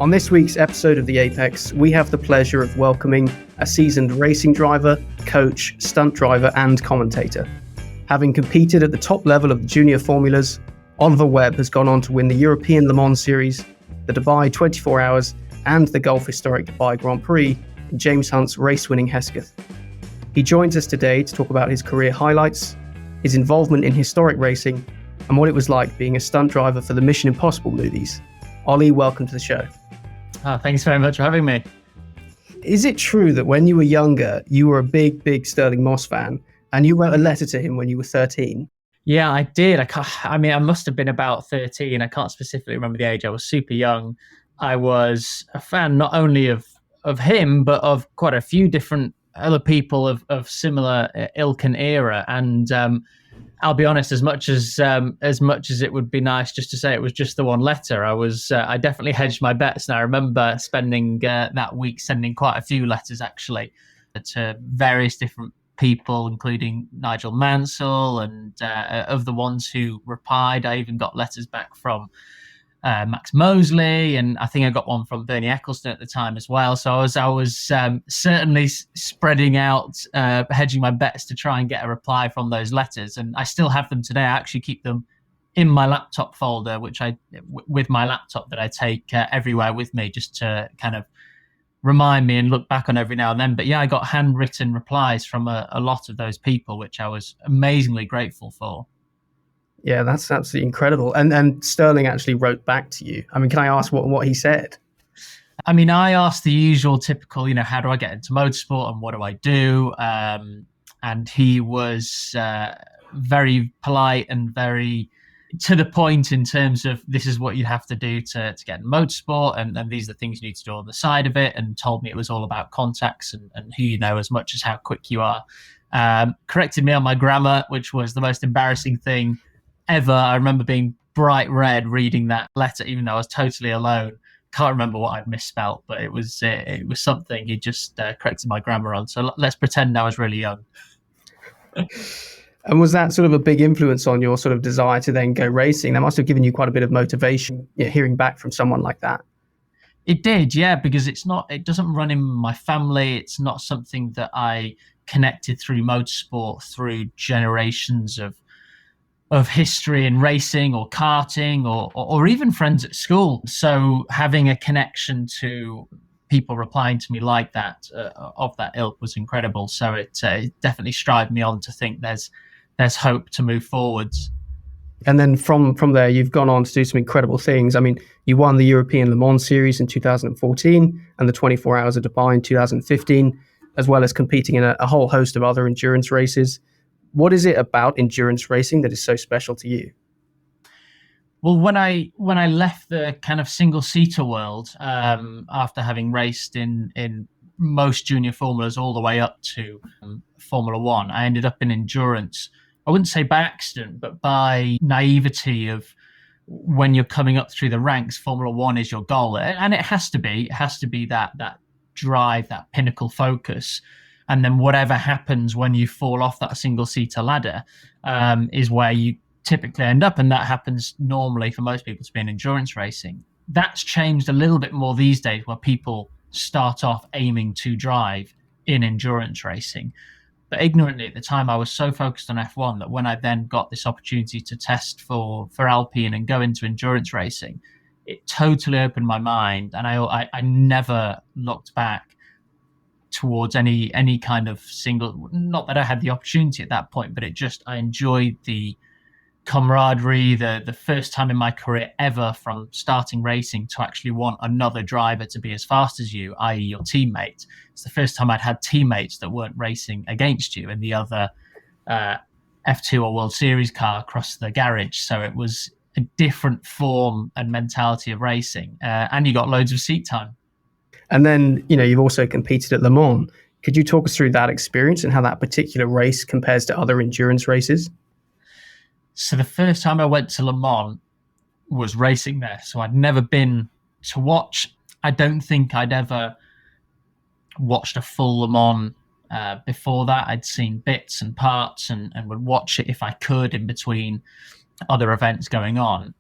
On this week's episode of The Apex, we have the pleasure of welcoming a seasoned racing driver, coach, stunt driver, and commentator. Having competed at the top level of the junior formulas, Oliver Webb has gone on to win the European Le Mans Series, the Dubai 24 Hours, and the Gulf Historic Dubai Grand Prix in James Hunt's race-winning Hesketh. He joins us today to talk about his career highlights, his involvement in historic racing, and what it was like being a stunt driver for the Mission Impossible movies. Ollie, welcome to the show. Oh, thanks very much for having me. Is it true that when you were younger, you were a big Stirling Moss fan, and you wrote a letter to him when you were 13? Yeah, I did. I must have been about 13. I can't specifically remember the age. I was super young. I was a fan not only of him, but of quite a few different other people of similar ilk and era. And I'll be honest, as much as it would be nice just to say it was just the one letter, I definitely hedged my bets. And I remember spending that week sending quite a few letters actually to various different people, including Nigel Mansell, and of the ones who replied, I even got letters back from Max Mosley, and I think I got one from Bernie Eccleston at the time as well. So I was certainly spreading out, hedging my bets to try and get a reply from those letters, and I still have them today. I actually keep them in my laptop folder, with my laptop that I take everywhere with me, just to kind of remind me and look back on every now and then. But yeah, I got handwritten replies from a lot of those people, which I was amazingly grateful for. Yeah, that's absolutely incredible. And Stirling actually wrote back to you. I mean, can I ask what he said? I mean, I asked the usual typical, how do I get into motorsport and what do I do? And he was very polite and very to the point in terms of this is what you have to do to get in motorsport, and these are the things you need to do on the side of it, and told me it was all about contacts and who you know as much as how quick you are. Corrected me on my grammar, which was the most embarrassing thing ever. I remember being bright red reading that letter, even though I was totally alone. Can't remember what I'd misspelt, but it was something he just corrected my grammar on. So let's pretend I was really young. And was that sort of a big influence on your sort of desire to then go racing? That must have given you quite a bit of motivation, hearing back from someone like that. It did, yeah, because it doesn't run in my family. It's not something that I connected through motorsport, through generations of history and racing or karting or even friends at school. So having a connection to people replying to me like that, of that ilk, was incredible. So it definitely strived me on to think there's hope to move forwards. And then from there, you've gone on to do some incredible things. I mean, you won the European Le Mans Series in 2014 and the 24 Hours of Dubai in 2015, as well as competing in a whole host of other endurance races. What is it about endurance racing that is so special to you? Well, when I left the kind of single-seater world, after having raced in most junior formulas all the way up to Formula One, I ended up in endurance. I wouldn't say by accident, but by naivety of when you're coming up through the ranks, Formula One is your goal. And it has to be that drive, that pinnacle focus. And then whatever happens when you fall off that single-seater ladder is where you typically end up. And that happens normally for most people to be in endurance racing. That's changed a little bit more these days, where people start off aiming to drive in endurance racing. But ignorantly at the time, I was so focused on F1 that when I then got this opportunity to test for Alpine and go into endurance racing, it totally opened my mind. And I never looked back towards any kind of single, not that I had the opportunity at that point, but I enjoyed the camaraderie, the first time in my career ever from starting racing to actually want another driver to be as fast as you, i.e. your teammate. It's the first time I'd had teammates that weren't racing against you in the other F2 or World Series car across the garage. So it was a different form and mentality of racing, and you got loads of seat time. And then, you've also competed at Le Mans. Could you talk us through that experience and how that particular race compares to other endurance races? So the first time I went to Le Mans was racing there. So I'd never been to watch. I don't think I'd ever watched a full Le Mans before that. I'd seen bits and parts and would watch it if I could in between other events going on.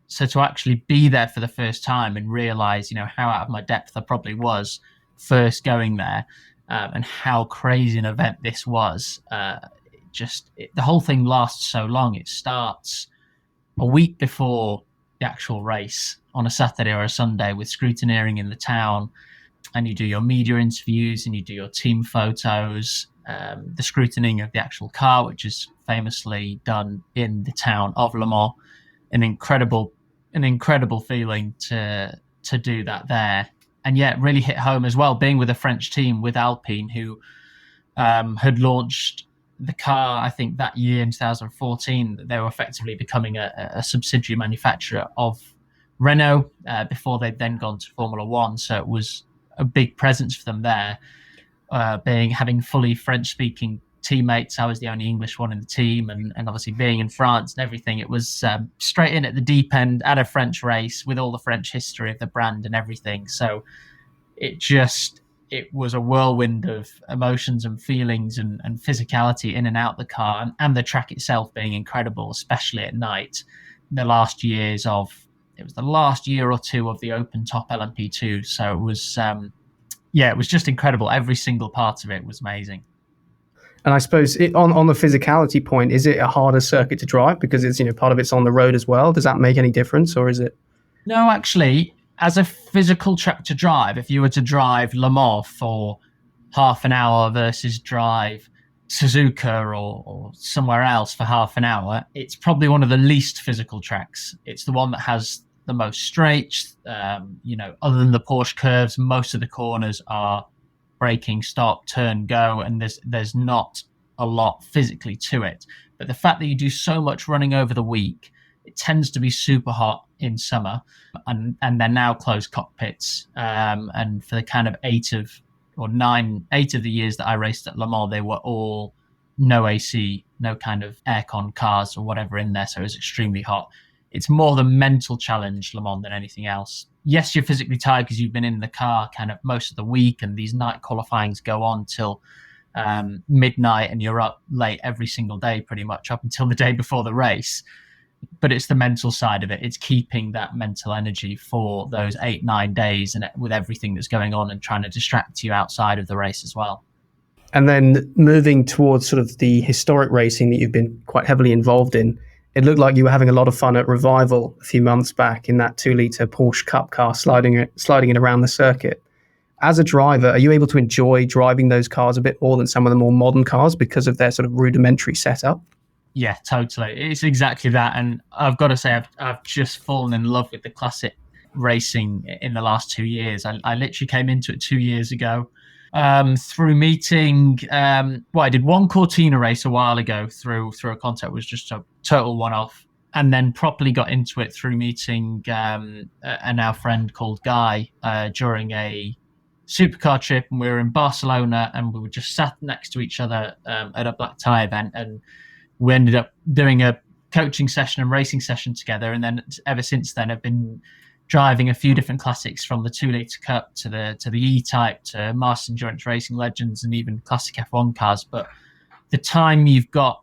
So to actually be there for the first time and realize, how out of my depth I probably was first going there, and how crazy an event this was. The whole thing lasts so long. It starts a week before the actual race on a Saturday or a Sunday with scrutineering in the town, and you do your media interviews and you do your team photos, the scrutineering of the actual car, which is famously done in the town of Le Mans. An incredible feeling to do that there. And yeah, it really hit home as well, being with a French team, with Alpine, who had launched the car, I think that year in 2014. They were effectively becoming a subsidiary manufacturer of Renault before they'd then gone to Formula One. So it was a big presence for them there, having fully French-speaking teammates. I was the only English one in the team, and obviously being in France and everything, it was straight in at the deep end at a French race with all the French history of the brand and everything. So it was a whirlwind of emotions and feelings and physicality in and out the car, and the track itself being incredible, especially at night. It was the last year or two of the open top LMP2. So it was, it was just incredible. Every single part of it was amazing. And I suppose on the physicality point, is it a harder circuit to drive because it's, part of it's on the road as well? Does that make any difference, or is it? No, actually, as a physical track to drive, if you were to drive Le Mans for half an hour versus drive Suzuka or somewhere else for half an hour, it's probably one of the least physical tracks. It's the one that has the most straights. Other than the Porsche curves, most of the corners are braking, stop, turn, go, and there's not a lot physically to it. But the fact that you do so much running over the week, it tends to be super hot in summer, and they're now closed cockpits. And for the kind of 8 of the years that I raced at Le Mans, they were all no AC, no kind of aircon cars or whatever in there. So it was extremely hot. It's more the mental challenge, Le Mans, than anything else. Yes, you're physically tired because you've been in the car kind of most of the week, and these night qualifyings go on till midnight, and you're up late every single day, pretty much up until the day before the race. But it's the mental side of it. It's keeping that mental energy for those 8-9 days, and with everything that's going on and trying to distract you outside of the race as well. And then moving towards sort of the historic racing that you've been quite heavily involved in, it looked like you were having a lot of fun at Revival a few months back in that 2-litre Porsche Cup car, sliding it around the circuit. As a driver, are you able to enjoy driving those cars a bit more than some of the more modern cars because of their sort of rudimentary setup? Yeah, totally. It's exactly that. And I've got to say, I've just fallen in love with the classic racing in the last 2 years. I literally came into it 2 years ago through meeting. I did one Cortina race a while ago through a contact. It was just a total one-off. And then properly got into it through meeting a now friend called Guy during a supercar trip. And we were in Barcelona, and we were just sat next to each other at a black tie event. And we ended up doing a coaching session and racing session together. And then ever since then, I've been driving a few different classics, from the 2-litre Cup to the E-Type to Masters Endurance Racing Legends and even classic F1 cars. But the time you've got,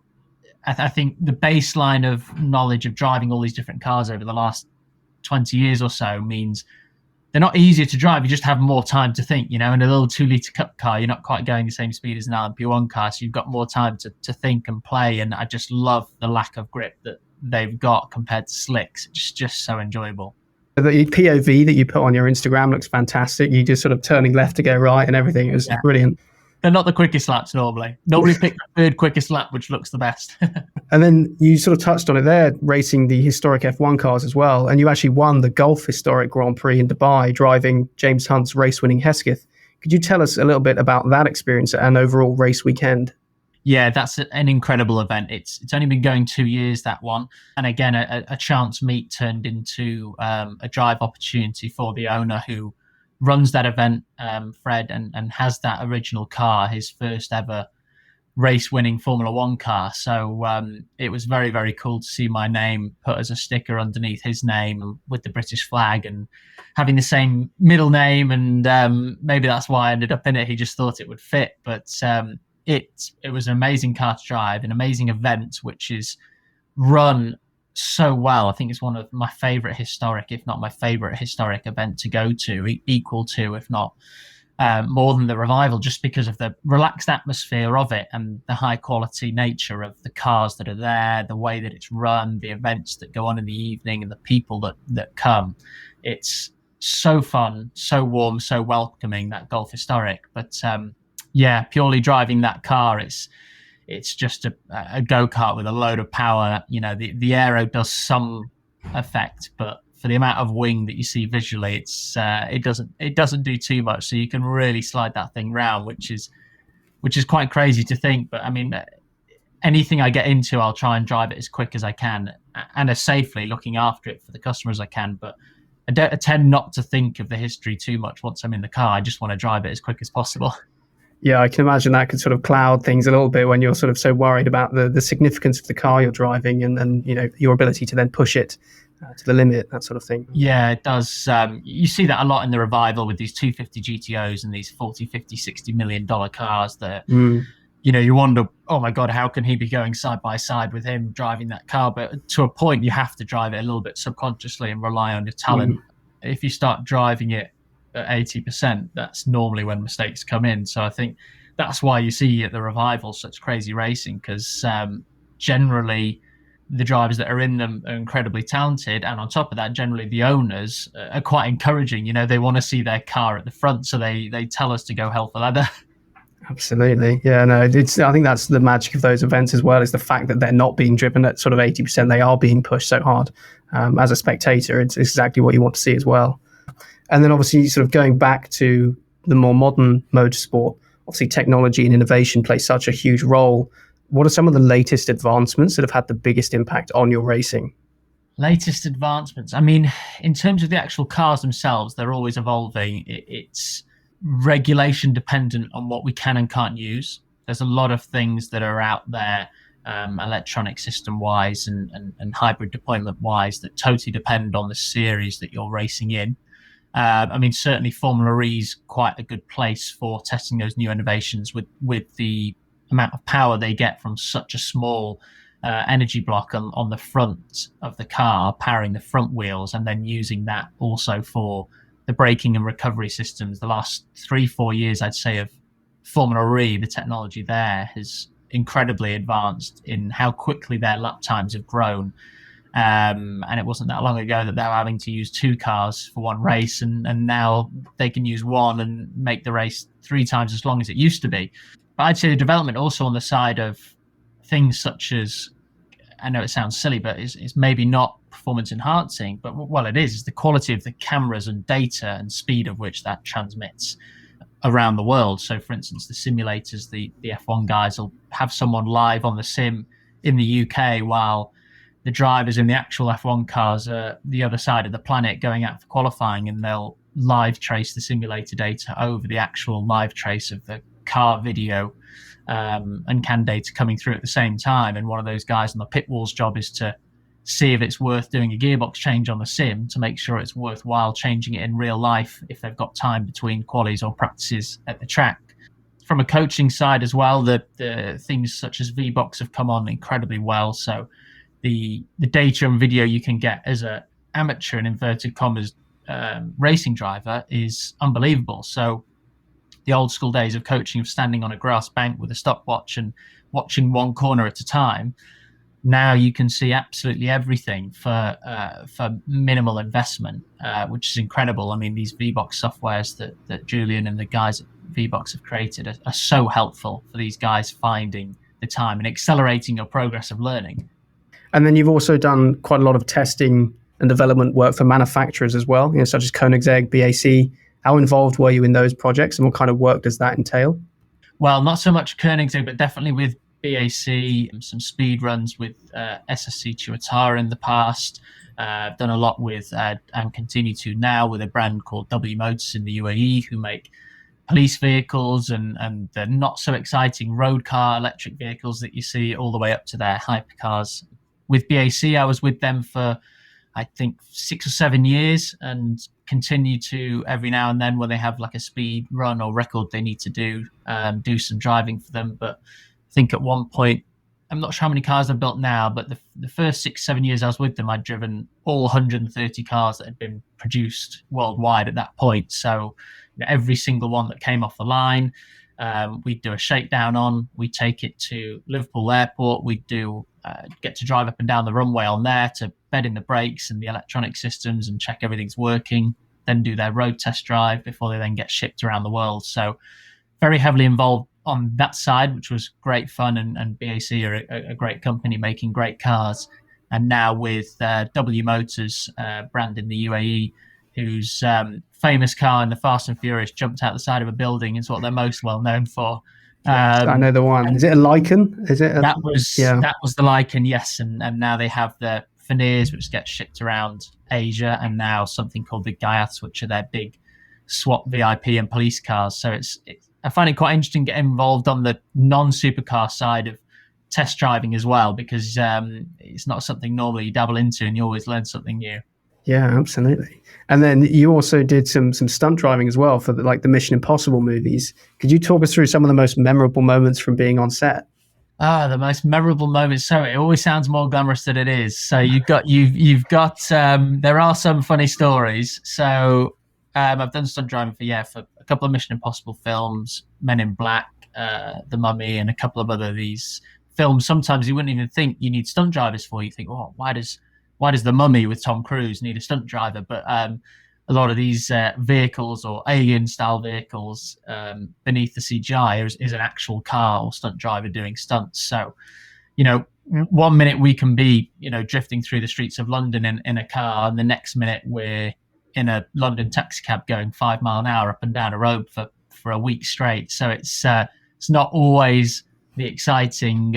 I think the baseline of knowledge of driving all these different cars over the last 20 years or so means they're not easier to drive. You just have more time to think, in a little 2-litre Cup car, you're not quite going the same speed as an LMP1 car. So you've got more time to think and play. And I just love the lack of grip that they've got compared to slicks. It's just so enjoyable. The POV that you put on your Instagram looks fantastic. You just sort of turning left to go right and everything. It was brilliant. They're not the quickest laps normally. Normally pick the third quickest lap, which looks the best. And then you sort of touched on it there, racing the historic F1 cars as well. And you actually won the Gulf Historic Grand Prix in Dubai, driving James Hunt's race-winning Hesketh. Could you tell us a little bit about that experience and overall race weekend? Yeah, that's an incredible event. It's only been going 2 years, that one. And again, a chance meet turned into a drive opportunity for the owner who runs that event, Fred, and has that original car, his first ever race-winning Formula One car. So it was very, very cool to see my name put as a sticker underneath his name with the British flag, and having the same middle name. And maybe that's why I ended up in it. He just thought it would fit. But it was an amazing car to drive, an amazing event, which is run so well. I think it's one of my favorite historic, if not my favorite historic event to go to, equal to, if not more than the revival, just because of the relaxed atmosphere of it and the high quality nature of the cars that are there, the way that it's run, the events that go on in the evening, and the people that come. It's so fun, so warm, so welcoming, that Gulf Historic. But yeah, purely driving that car, it's just a go-kart with a load of power. You know, the aero does some effect, but for the amount of wing that you see visually, it doesn't do too much. So you can really slide that thing round, which is quite crazy to think. But I mean, anything I get into, I'll try and drive it as quick as I can and as safely, looking after it for the customer as I can. But I tend not to think of the history too much once I'm in the car. I just want to drive it as quick as possible. Yeah, I can imagine that could sort of cloud things a little bit when you're sort of so worried about the significance of the car you're driving and you know, your ability to then push it to the limit, that sort of thing. Yeah, it does. You see that a lot in the revival with these 250 GTOs and these 40, 50, $60 million cars that, you know, you wonder, oh my God, how can he be going side by side with him driving that car? But to a point, you have to drive it a little bit subconsciously and rely on your talent. If you start driving it at 80%, that's normally when mistakes come in. So I think that's why you see at the revival such crazy racing, because generally the drivers that are in them are incredibly talented, and on top of that, generally the owners are quite encouraging. You know, they want to see their car at the front, so they tell us to go hell for leather. Absolutely. Yeah, no, I think that's the magic of those events as well, is the fact that they're not being driven at sort of 80%. They are being pushed so hard. As a spectator, it's exactly what you want to see as well. And then obviously sort of going back to the more modern motorsport, obviously technology and innovation play such a huge role. What are some of the latest advancements that have had the biggest impact on your racing? Latest advancements. I mean, in terms of the actual cars themselves, they're always evolving. It's regulation dependent on what we can and can't use. There's a lot of things that are out there, electronic system wise and hybrid deployment wise, that totally depend on the series that you're racing in. I mean, certainly Formula E is quite a good place for testing those new innovations with the amount of power they get from such a small energy block on the front of the car, powering the front wheels, and then using that also for the braking and recovery systems. The last 3-4 years, I'd say, of Formula E, the technology there has incredibly advanced in how quickly their lap times have grown. And it wasn't that long ago that they were having to use 2 cars for one race, and now they can use one and make the race 3 times as long as it used to be. But I'd say the development also on the side of things such as, I know it sounds silly, but it's maybe not performance enhancing, but well, it is the quality of the cameras and data and speed of which that transmits around the world. So for instance, the simulators, the F1 guys will have someone live on the sim in the UK while the drivers in the actual F1 cars are the other side of the planet going out for qualifying, and they'll live trace the simulator data over the actual live trace of the car video and CAN data coming through at the same time. And one of those guys on the pit wall's job is to see if it's worth doing a gearbox change on the sim to make sure it's worthwhile changing it in real life if they've got time between qualies or practices at the track. From a coaching side as well, the things such as VBox have come on incredibly well. So the data and video you can get as an amateur, in inverted commas, racing driver is unbelievable. So the old school days of coaching, of standing on a grass bank with a stopwatch and watching one corner at a time, now you can see absolutely everything for minimal investment, which is incredible. I mean, these VBox softwares that Julian and the guys at VBox have created are so helpful for these guys finding the time and accelerating your progress of learning. And then you've also done quite a lot of testing and development work for manufacturers as well, such as Koenigsegg, BAC. How involved were you in those projects, and what kind of work does that entail? Well, not so much Koenigsegg, but definitely with BAC, some speed runs with SSC Tuatara in the past. I've done a lot with, and continue to now, with a brand called W Motors in the UAE, who make police vehicles and the not so exciting road car electric vehicles that you see, all the way up to their hypercars. With BAC, I was with them for, I think, 6 or 7 years, and continue to every now and then when they have like a speed run or record they need to do some driving for them. But I think at one point I'm not sure how many cars they've built now, but the first 6-7 years I was with them, I'd driven all 130 cars that had been produced worldwide at that point. So every single one that came off the line, we'd do a shakedown on. We'd take it to Liverpool Airport. We'd get to drive up and down the runway on there to bed in the brakes and the electronic systems and check everything's working. Then do their road test drive before they then get shipped around the world. So very heavily involved on that side, which was great fun, and BAC are a great company making great cars. And now with W Motors brand in the UAE, whose famous car in the Fast and Furious jumped out the side of a building is what they're most well known for. I know the one. Is it a Lycan? That was the Lycan, yes. And now they have the Veneers, which get shipped around Asia, and now something called the Gaiaths, which are their big SWAT VIP and police cars. So I find it quite interesting to get involved on the non-supercar side of test driving as well, because it's not something normally you dabble into, and you always learn something new. Yeah, absolutely. And then you also did some stunt driving as well for the Mission Impossible movies. Could you talk us through some of the most memorable moments from being on set? The most memorable moments. So it always sounds more glamorous than it is. So you've got there are some funny stories. So I've done stunt driving for a couple of Mission Impossible films, Men in Black, The Mummy, and a couple of other these films. Sometimes you wouldn't even think you need stunt drivers for. You think, oh, why does The Mummy with Tom Cruise need a stunt driver? But a lot of these vehicles or alien-style vehicles beneath the CGI is an actual car or stunt driver doing stunts. So, 1 minute we can be, drifting through the streets of London in a car, and the next minute we're in a London taxi cab going 5 miles an hour up and down a road for a week straight. So it's not always the exciting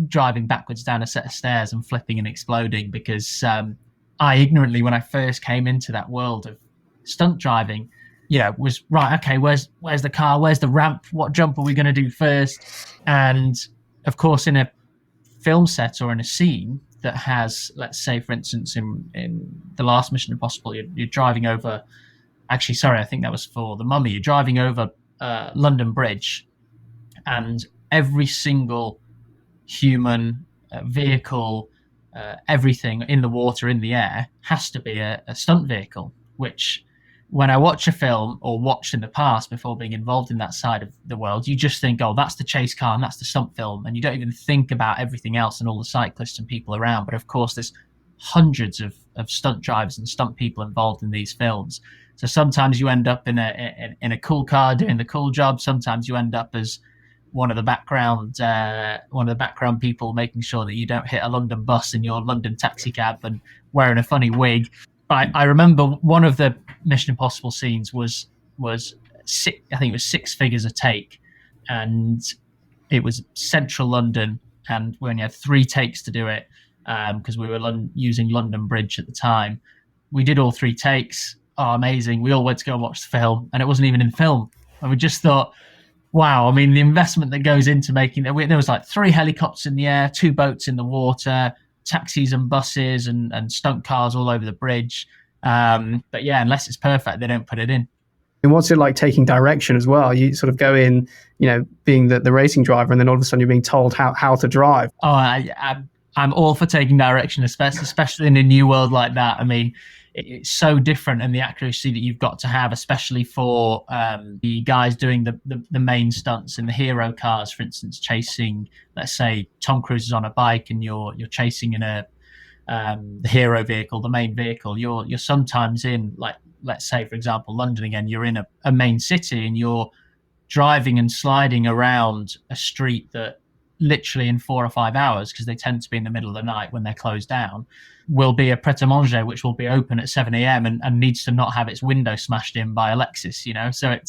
driving backwards down a set of stairs and flipping and exploding, because I ignorantly, when I first came into that world of stunt driving, was right, okay, where's the car, where's the ramp, what jump are we going to do first? And of course, in a film set or in a scene that has, let's say, for instance, in the last Mission Impossible, you're driving over, actually, sorry, I think that was for The Mummy, you're driving over London Bridge, and every single human vehicle, everything in the water, in the air, has to be a stunt vehicle, which when I watch a film or watched in the past before being involved in that side of the world, you just think, oh, that's the chase car and that's the stunt film. And you don't even think about everything else and all the cyclists and people around. But of course, there's hundreds of stunt drivers and stunt people involved in these films. So sometimes you end up in a cool car doing the cool job. Sometimes you end up as one of the background people, making sure that you don't hit a London bus in your London taxi cab and wearing a funny wig. I remember one of the Mission Impossible scenes was six, I think it was 6 figures a take, and it was central London, and we only had 3 takes to do it because we were using London Bridge at the time. We did all 3 takes. Oh, amazing. We all went to go and watch the film, and it wasn't even in film. And we just thought, wow, I mean, the investment that goes into making there was like 3 helicopters in the air, 2 boats in the water, taxis and buses and stunt cars all over the bridge. But yeah, unless it's perfect, they don't put it in. And what's it like taking direction as well? You sort of go in, being the racing driver, and then all of a sudden you're being told how to drive. Oh, I'm all for taking direction, especially in a new world like that. I mean, it's so different, and the accuracy that you've got to have, especially for the guys doing the main stunts in the hero cars, for instance, chasing, let's say Tom Cruise is on a bike and you're chasing in the hero vehicle, the main vehicle. You're sometimes in, like, let's say, for example, London again, you're in a main city and you're driving and sliding around a street that literally in 4 or 5 hours, because they tend to be in the middle of the night when they're closed down, will be a pret-a-manger which will be open at 7 a.m. and needs to not have its window smashed in by a Lexus, So it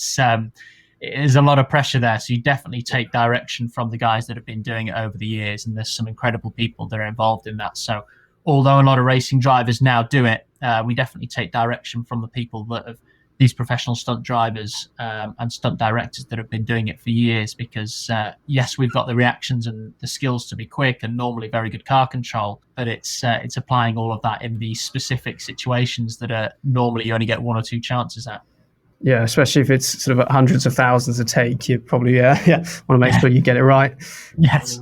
is a lot of pressure there. So you definitely take direction from the guys that have been doing it over the years, and there's some incredible people that are involved in that. So although a lot of racing drivers now do it, we definitely take direction from the people that have, these professional stunt drivers and stunt directors that have been doing it for years, because yes, we've got the reactions and the skills to be quick and normally very good car control, but it's applying all of that in these specific situations that are normally you only get 1 or 2 chances at. Yeah, especially if it's sort of hundreds of thousands a take, you probably want to make sure you get it right. Yes.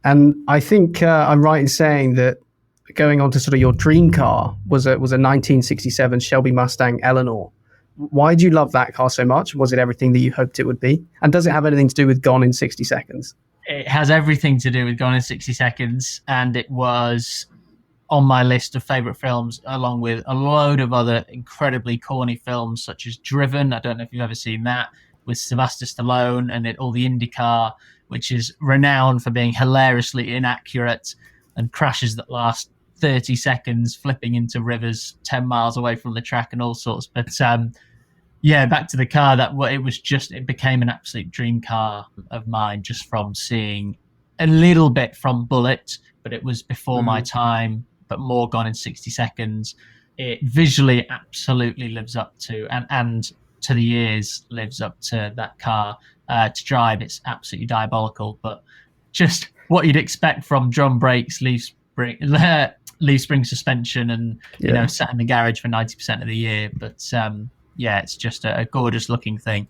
And I think I'm right in saying that going on to sort of your dream car was a 1967 Shelby Mustang Eleanor. Why do you love that car so much? Was it everything that you hoped it would be? And does it have anything to do with Gone in 60 Seconds? It has everything to do with Gone in 60 Seconds, and it was on my list of favorite films, along with a load of other incredibly corny films, such as Driven. I don't know if you've ever seen that, with Sylvester Stallone and all the IndyCar, which is renowned for being hilariously inaccurate and crashes that last 30 seconds, flipping into rivers 10 miles away from the track and all sorts. But yeah, back to the car. It became an absolute dream car of mine just from seeing a little bit from Bullet, but it was before my time, but more Gone in 60 Seconds. It visually absolutely lives up to, and to the ears lives up to that car. To drive, it's absolutely diabolical, but just what you'd expect from drum brakes, leaf spring suspension, and sat in the garage for 90% of the year. But yeah, it's just a gorgeous looking thing.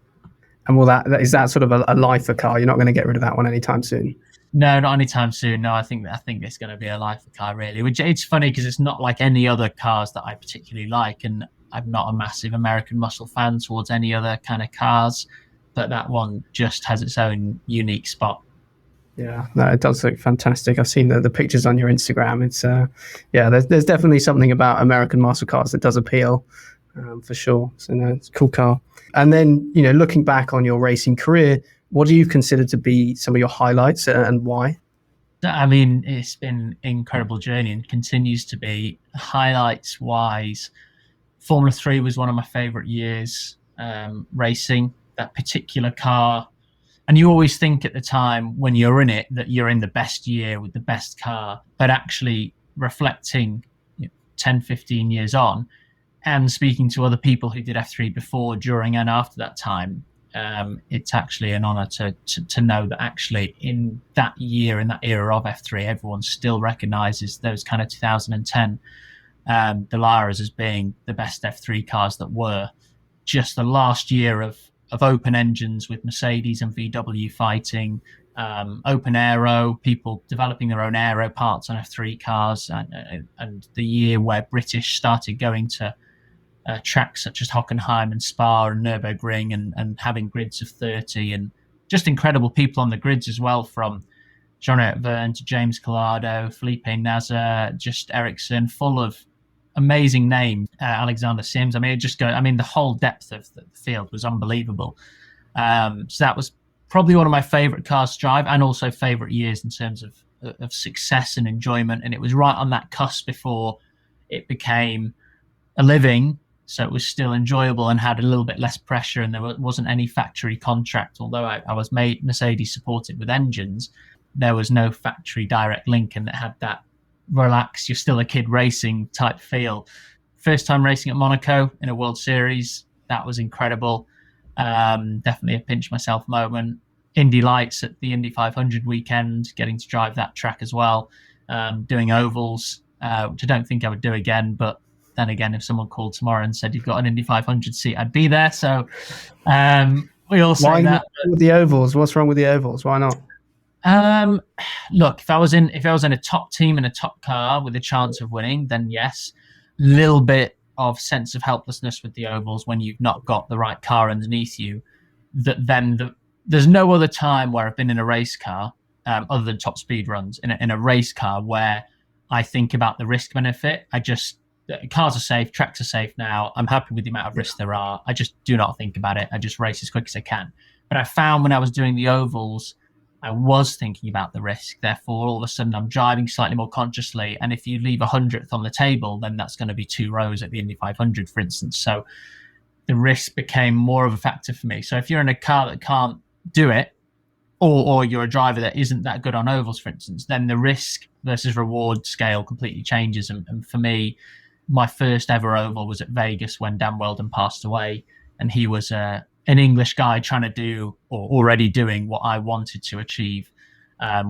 And is that sort of a lifer car? You're not going to get rid of that one anytime soon? No, not anytime soon. No, I think it's going to be a lifer car, really. Which, it's funny because it's not like any other cars that I particularly like, and I'm not a massive American muscle fan towards any other kind of cars, but that one just has its own unique spot. Yeah, no, it does look fantastic. I've seen the pictures on your Instagram. It's there's definitely something about American muscle cars that does appeal, for sure. So no, it's a cool car. And then, looking back on your racing career, what do you consider to be some of your highlights and why? I mean, it's been an incredible journey and continues to be. Highlights wise, Formula 3 was one of my favorite years racing. That particular car, and you always think at the time when you're in it that you're in the best year with the best car, but actually reflecting 10, 15 years on and speaking to other people who did F3 before, during and after that time, it's actually an honor to know that actually in that year, in that era of F3, everyone still recognizes those kind of 2010 Delaras as being the best F3 cars that were. Just the last year of open engines with Mercedes and VW fighting, open aero, people developing their own aero parts on F3 cars, and the year where British started going to tracks such as Hockenheim and Spa and Nürburgring and having grids of 30, and just incredible people on the grids as well, from Jean-Eric Verne to James Collado, Felipe Nasr, just Ericsson, full of amazing names, Alexander Sims. I mean, the whole depth of the field was unbelievable. So that was probably one of my favorite cars to drive, and also favorite years in terms of success and enjoyment. And it was right on that cusp before it became a living, so it was still enjoyable and had a little bit less pressure, and there wasn't any factory contract. Although I was made Mercedes supported with engines, there was no factory direct link, and it had that relax, you're still a kid racing type feel. First time racing at Monaco in a World Series, that was incredible. Definitely a pinch myself moment. Indy Lights at the Indy 500 weekend, getting to drive that track as well. Doing ovals, which I don't think I would do again, but then again, if someone called tomorrow and said you've got an Indy 500 seat, I'd be there. So we all say Why that. With the ovals? What's wrong with the ovals? Why not? Look, if I was in a top team in a top car with a chance of winning, then yes. Little bit of sense of helplessness with the ovals when you've not got the right car underneath you. There's no other time where I've been in a race car, other than top speed runs, in a race car where I think about the risk benefit. Cars are safe, tracks are safe now. I'm happy with the amount of risks there are. I just do not think about it. I just race as quick as I can. But I found when I was doing the ovals, I was thinking about the risk. Therefore, all of a sudden, I'm driving slightly more consciously. And if you leave 100th on the table, then that's going to be 2 rows at the Indy 500, for instance. So the risk became more of a factor for me. So if you're in a car that can't do it, or you're a driver that isn't that good on ovals, for instance, then the risk versus reward scale completely changes. And for me, my first ever oval was at Vegas when Dan Weldon passed away, and he was an English guy trying to do, or already doing, what I wanted to achieve.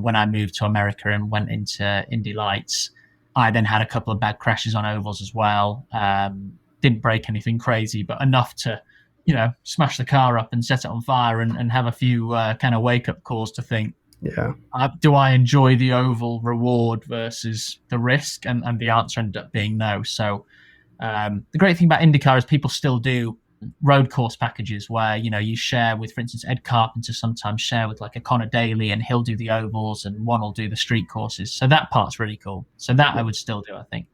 When I moved to America and went into Indy Lights, I then had a couple of bad crashes on ovals as well. Didn't break anything crazy, but enough to, smash the car up and set it on fire and have a few kind of wake-up calls to think, Yeah. Do I enjoy the oval reward versus the risk? And the answer ended up being no. So the great thing about IndyCar is people still do road course packages where, you know, you share with, for instance, Ed Carpenter sometimes share with like a Connor Daly, and he'll do the ovals and one will do the street courses. So that part's really cool. So that I would still do, I think.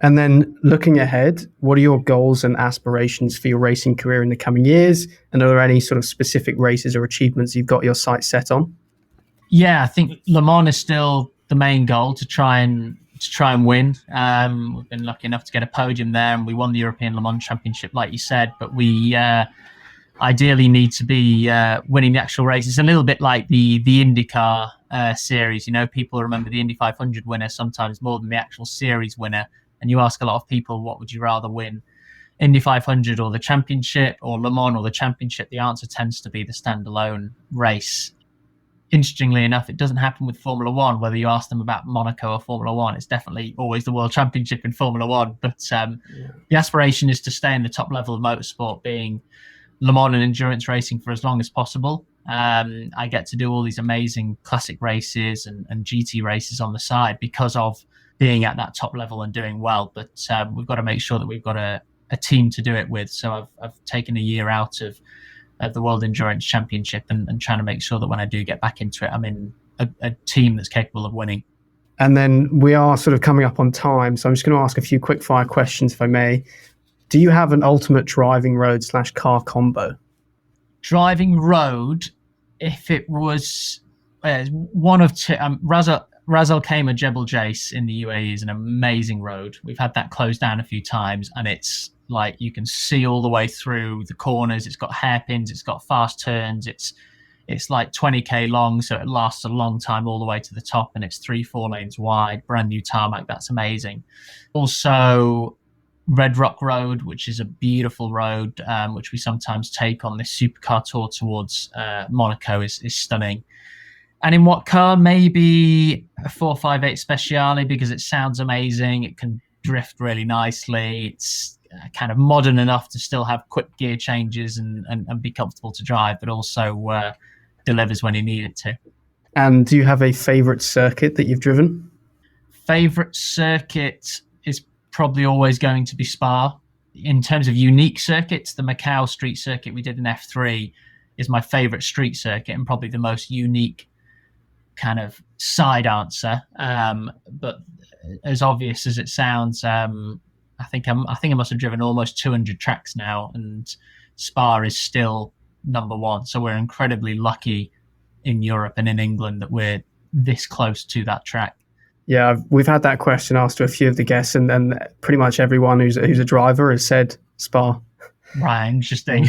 And then looking ahead, what are your goals and aspirations for your racing career in the coming years? And are there any sort of specific races or achievements you've got your sights set on? Yeah, I think Le Mans is still the main goal, to try and win. We've been lucky enough to get a podium there, and we won the European Le Mans Championship, like you said. But we ideally need to be winning the actual race. It's a little bit like the IndyCar series. You know, people remember the Indy 500 winner sometimes more than the actual series winner. And you ask a lot of people, what would you rather win, Indy 500 or the championship, or Le Mans or the championship? The answer tends to be the standalone race. Interestingly enough, it doesn't happen with Formula One. Whether you ask them about Monaco or Formula One, it's definitely always the World Championship in Formula One. But the aspiration is to stay in the top level of motorsport, being Le Mans and endurance racing, for as long as possible. I get to do all these amazing classic races and GT races on the side because of being at that top level and doing well. But we've got to make sure that we've got a team to do it with. So I've taken a year out of the World Endurance Championship and trying to make sure that when I do get back into it, I'm in a team that's capable of winning. And then we are sort of coming up on time, so I'm just going to ask a few quick fire questions, if I may. Do you have an ultimate driving road / car combo? Driving road, if it was one of two, Ras Al Khaimah Jebel Jais in the UAE is an amazing road. We've had that closed down a few times, and it's like you can see all the way through the corners. It's got hairpins, it's got fast turns, it's like 20k long, so it lasts a long time all the way to the top, and it's 3-4 lanes wide, brand new tarmac. That's amazing. Also, Red Rock Road, which is a beautiful road, which we sometimes take on this supercar tour towards Monaco, is stunning. And in what car? Maybe a 458 Speciale, because it sounds amazing. It can drift really nicely. It's kind of modern enough to still have quick gear changes and be comfortable to drive, but also delivers when you need it to. And do you have a favourite circuit that you've driven? Favourite circuit is probably always going to be Spa. In terms of unique circuits, the Macau street circuit we did in F3 is my favourite street circuit and probably the most unique kind of side answer. But as obvious as it sounds, I think I must have driven almost 200 tracks now, and Spa is still number one. So we're incredibly lucky in Europe and in England that we're this close to that track. Yeah, we've had that question asked to a few of the guests, and pretty much everyone who's a driver has said Spa. Right, interesting.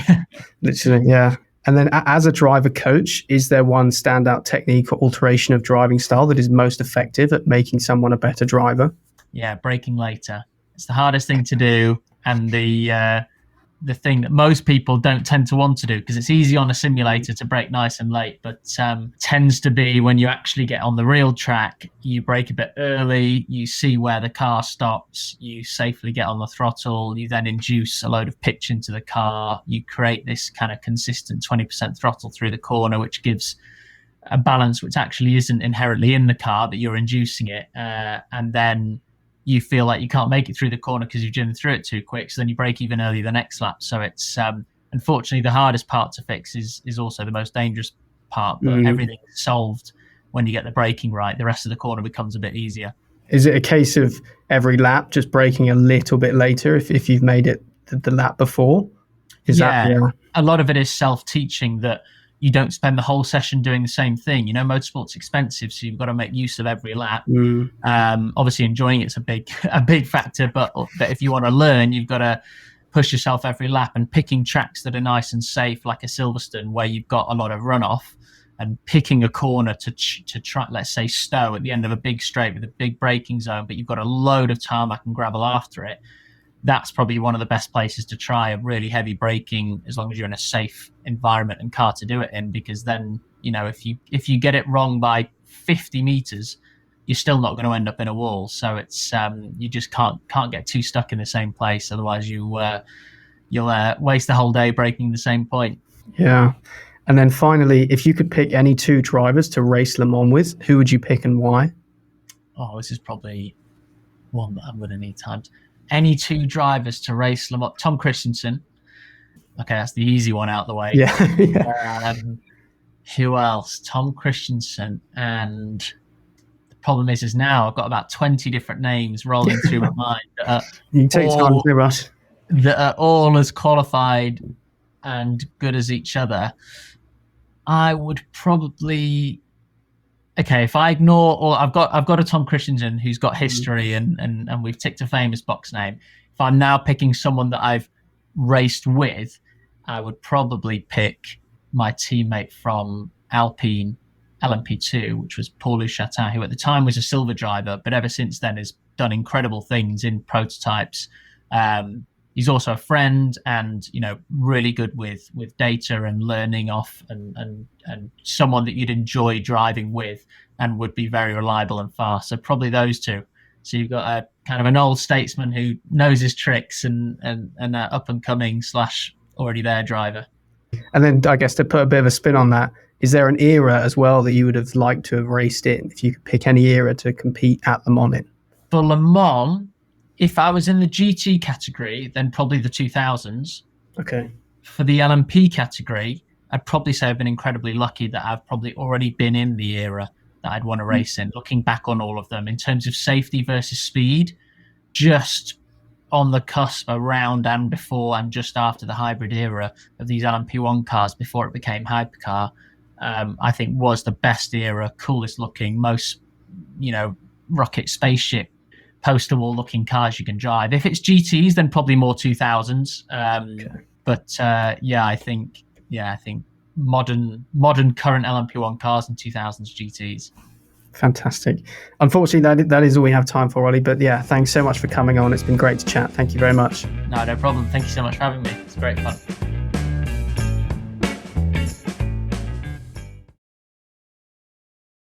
Literally, yeah. And then as a driver coach, is there one standout technique or alteration of driving style that is most effective at making someone a better driver? Yeah, braking later. It's the hardest thing to do, and the thing that most people don't tend to want to do, because it's easy on a simulator to brake nice and late, but tends to be when you actually get on the real track, you brake a bit early, you see where the car stops, you safely get on the throttle, you then induce a load of pitch into the car, you create this kind of consistent 20% throttle through the corner, which gives a balance which actually isn't inherently in the car, that you're inducing it, and then you feel like you can't make it through the corner because you've driven through it too quick. So then you brake even earlier the next lap. So it's unfortunately the hardest part to fix is also the most dangerous part. But everything is solved when you get the braking right. The rest of the corner becomes a bit easier. Is it a case of every lap just braking a little bit later if you've made it the lap before? Yeah. A lot of it is self-teaching, that you don't spend the whole session doing the same thing. You know, motorsport's expensive, so you've got to make use of every lap. Obviously, enjoying it's a big factor, but if you want to learn, you've got to push yourself every lap. And picking tracks that are nice and safe, like a Silverstone, where you've got a lot of runoff, and picking a corner to try, let's say, Stowe at the end of a big straight with a big braking zone, but you've got a load of tarmac and gravel after it. That's probably one of the best places to try a really heavy braking, as long as you're in a safe environment and car to do it in, because then, you know, if you get it wrong by 50 meters, you're still not going to end up in a wall. So it's you just can't get too stuck in the same place, otherwise you'll waste the whole day braking the same point. Yeah. And then finally, if you could pick any two drivers to race Le Mans with, who would you pick and why? Oh, this is probably one that I'm going to need time. Any two drivers to race Le Mans? Tom Christensen. Okay, that's the easy one out of the way. Yeah. Who else? Tom Christensen. And the problem is now I've got about 20 different names rolling through my mind. You can take time, no rush. That are all as qualified and good as each other. I would probably... Okay, if I ignore all, I've got a Tom Christensen who's got history and we've ticked a famous box name. If I'm now picking someone that I've raced with, I would probably pick my teammate from Alpine LMP2, which was Paul Chatin, who at the time was a silver driver, but ever since then has done incredible things in prototypes. He's also a friend and, really good with data and learning off and someone that you'd enjoy driving with and would be very reliable and fast. So probably those two. So you've got a kind of an old statesman who knows his tricks and an up and coming / already there driver. And then I guess to put a bit of a spin on that, is there an era as well that you would have liked to have raced in if you could pick any era to compete at Le Mans in? For Le Mans, if I was in the GT category, then probably the 2000s. Okay. For the LMP category, I'd probably say I've been incredibly lucky that I've probably already been in the era that I'd want to race in. Looking back on all of them, in terms of safety versus speed, just on the cusp around and before and just after the hybrid era of these LMP1 cars before it became hypercar, I think was the best era, coolest looking, most, rocket spaceship poster wall looking cars you can drive. If it's GTs, then probably more 2000s. Okay. But I think modern current LMP1 cars and 2000s GTs. Fantastic. Unfortunately, that is all we have time for, Ollie. But yeah, thanks so much for coming on. It's been great to chat. Thank you very much. No problem. Thank you so much for having me. It's great fun.